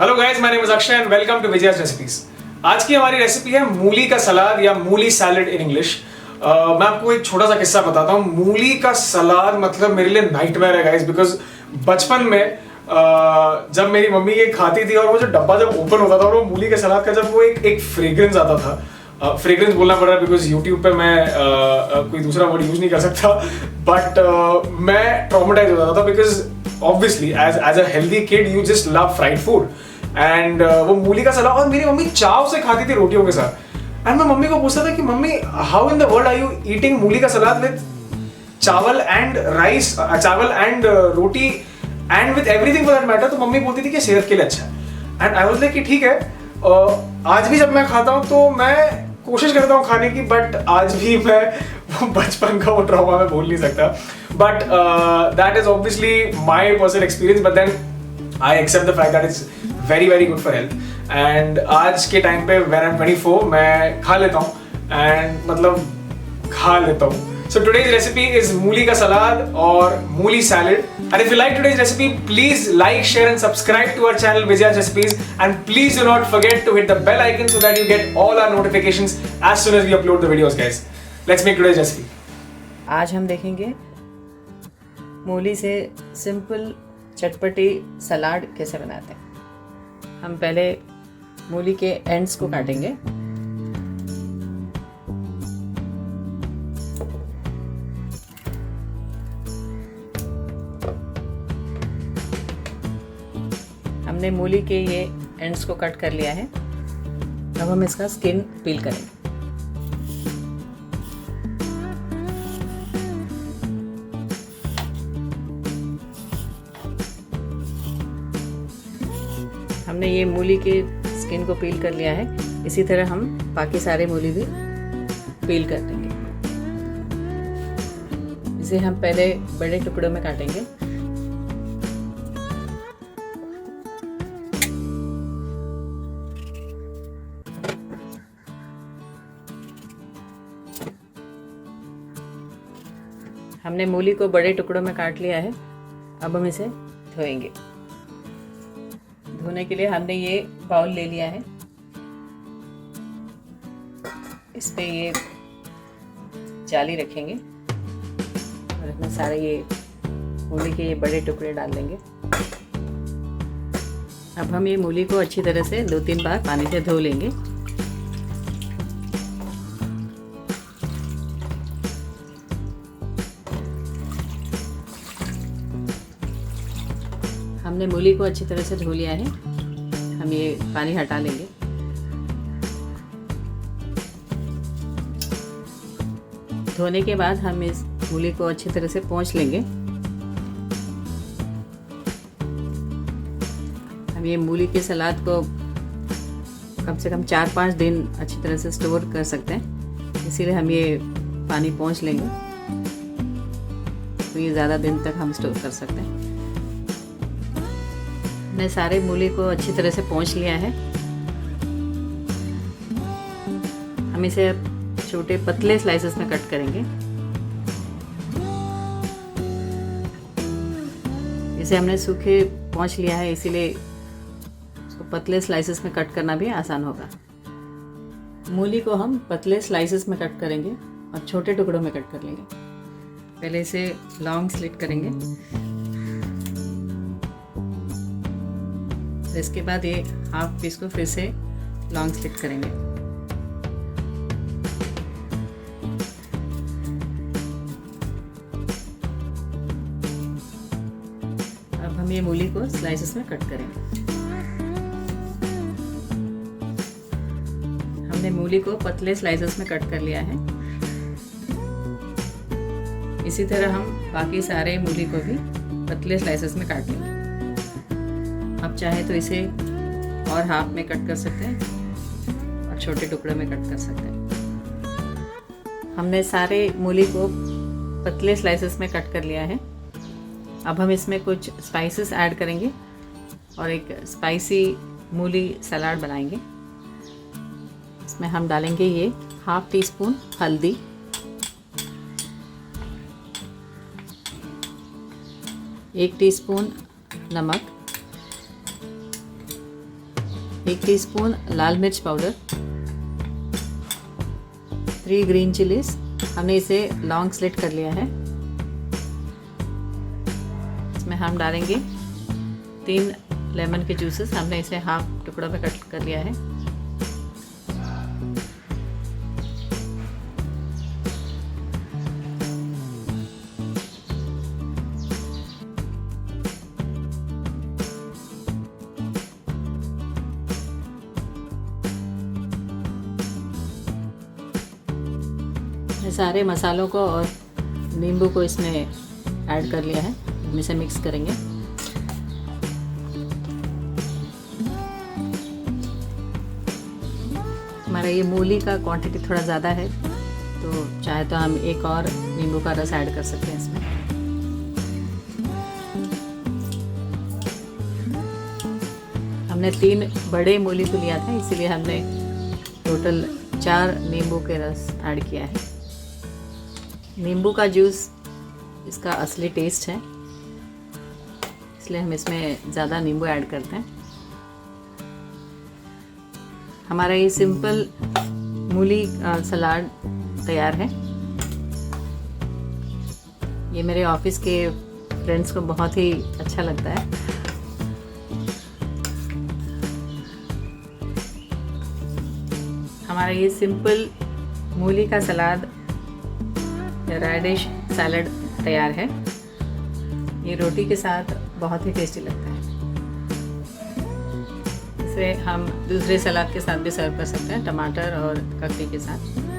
Hello guys, my name is Akshay and welcome to Vijaya's recipes. आज की हमारी रेसिपी है मूली का सलाद या मूली सैलेड इन इंग्लिश। मैं आपको एक छोटा सा किस्सा बताता हूँ। मूली का सलाद मतलब मेरे लिए नाइटमेयर है गाइस, बिकॉज बचपन में जब मेरी मम्मी ये खाती थी और वो जो डब्बा जब ओपन होता था और वो मूली के सलाद का जब वो एक फ्रेग्रेंस आता था, फ्रेग्रेंस बोलना पड़ रहा है बिकॉज यूट्यूब पे मैं कोई दूसरा वर्ड यूज नहीं कर सकता, बट मैं ट्रॉमेटाइज हो जाता था because obviously as a healthy kid you just love fried food and वो मूली का सलाद। और मेरी मम्मी चाव से खाती थी रोटियों के साथ। एंड मैं मम्मी को पूछता था कि mummy how in the world are you eating मूली का सलाद विद चावल एंड राइस, चावल एंड रोटी and with everything for that matter. तो मम्मी बोलती थी कि सेहत के लिए अच्छा है। एंड आई वाज लाइक कि ठीक है, आज भी जब मैं खाता हूँ तो मैं कोशिश करता हूँ खाने की, बट आज भी मैं वो बचपन का वो ट्रॉमा मैं भूल नहीं सकता। But that is obviously my personal experience, but then I accept the fact that is very very good for health. And आज के टाइम पे व्हेन आई एम 24 मैं खा लेता हूँ, एंड मतलब खा लेता हूँ। So today's recipe is मूली का सलाद और मूली salad. And if you like today's recipe, please like, share and subscribe to our channel Vijayas Recipes. And please do not forget to hit the bell icon so that you get all our notifications as soon as we upload the videos, guys. Let's make today's recipe. आज हम देखेंगे मूली से simple चटपटी सलाद कैसे बनाते हैं। हम पहले मूली के एंड्स को काटेंगे। हमने मूली के ये एंड्स को कट कर लिया है। अब हम इसका स्किन पील करेंगे। हमने ये मूली के स्किन को पील कर लिया है। इसी तरह हम बाकी सारे मूली भी पील कर देंगे। इसे हम पहले बड़े टुकड़ों में काटेंगे। हमने मूली को बड़े टुकड़ों में काट लिया है। अब हम इसे धोएंगे। धोने के लिए हमने ये बाउल ले लिया है। इस पे ये जाली रखेंगे और इसमें सारे ये मूली के ये बड़े टुकड़े डाल देंगे। अब हम ये मूली को अच्छी तरह से 2-3 बार पानी से धो लेंगे। हमने मूली को अच्छी तरह से धो लिया है। हम ये पानी हटा लेंगे। धोने के बाद हम इस मूली को अच्छी तरह से पोंछ लेंगे। हम ये मूली के सलाद को कम से कम 4-5 दिन अच्छी तरह से स्टोर कर सकते हैं, इसीलिए हम ये पानी पोंछ लेंगे तो ये ज़्यादा दिन तक हम स्टोर कर सकते हैं। मैंने सारे मूली को अच्छी तरह से पोंछ लिया है। हम इसे छोटे पतले स्लाइसेस में कट करेंगे। इसे हमने सूखे पोंछ लिया है, इसीलिए इसको पतले स्लाइसेस में कट करना भी आसान होगा। मूली को हम पतले स्लाइसेस में कट करेंगे और छोटे टुकड़ों में कट कर लेंगे। पहले इसे लॉन्ग स्लिट करेंगे। इसके बाद ये हाफ पीस को फिर से लॉन्ग स्लिट करेंगे। अब हम ये मूली को स्लाइसेस में कट करेंगे। हमने मूली को पतले स्लाइसेस में कट कर लिया है। इसी तरह हम बाकी सारे मूली को भी पतले स्लाइसेस में काट लेंगे। आप चाहे तो इसे और हाफ में कट कर सकते हैं और छोटे टुकड़े में कट कर सकते हैं। हमने सारे मूली को पतले स्लाइसेस में कट कर लिया है। अब हम इसमें कुछ स्पाइसेस ऐड करेंगे और एक स्पाइसी मूली सलाद बनाएंगे। इसमें हम डालेंगे ये हाफ टी स्पून हल्दी, 1 टीस्पून नमक, 1 टीस्पून लाल मिर्च पाउडर, 3 ग्रीन चिलीज, हमने इसे लॉन्ग स्लिट कर लिया है। इसमें हम डालेंगे 3 लेमन के जूसेस, हमने इसे हाफ टुकड़ों में कट कर लिया है। सारे मसालों को और नींबू को इसमें ऐड कर लिया है, इसमें से मिक्स करेंगे। हमारा ये मूली का क्वांटिटी थोड़ा ज़्यादा है, तो चाहे तो हम एक और नींबू का रस ऐड कर सकते हैं इसमें। हमने 3 बड़े मूली को लिया था, इसीलिए हमने टोटल 4 नींबू के रस ऐड किया है। नींबू का जूस इसका असली टेस्ट है, इसलिए हम इसमें ज़्यादा नींबू ऐड करते हैं। हमारा ये सिंपल मूली सलाद तैयार है। ये मेरे ऑफिस के फ्रेंड्स को बहुत ही अच्छा लगता है। हमारा ये सिंपल मूली का सलाद रेडिश सैलड तैयार है। ये रोटी के साथ बहुत ही टेस्टी लगता है। इसे हम दूसरे सलाद के साथ भी सर्व कर सकते हैं, टमाटर और ककड़ी के साथ।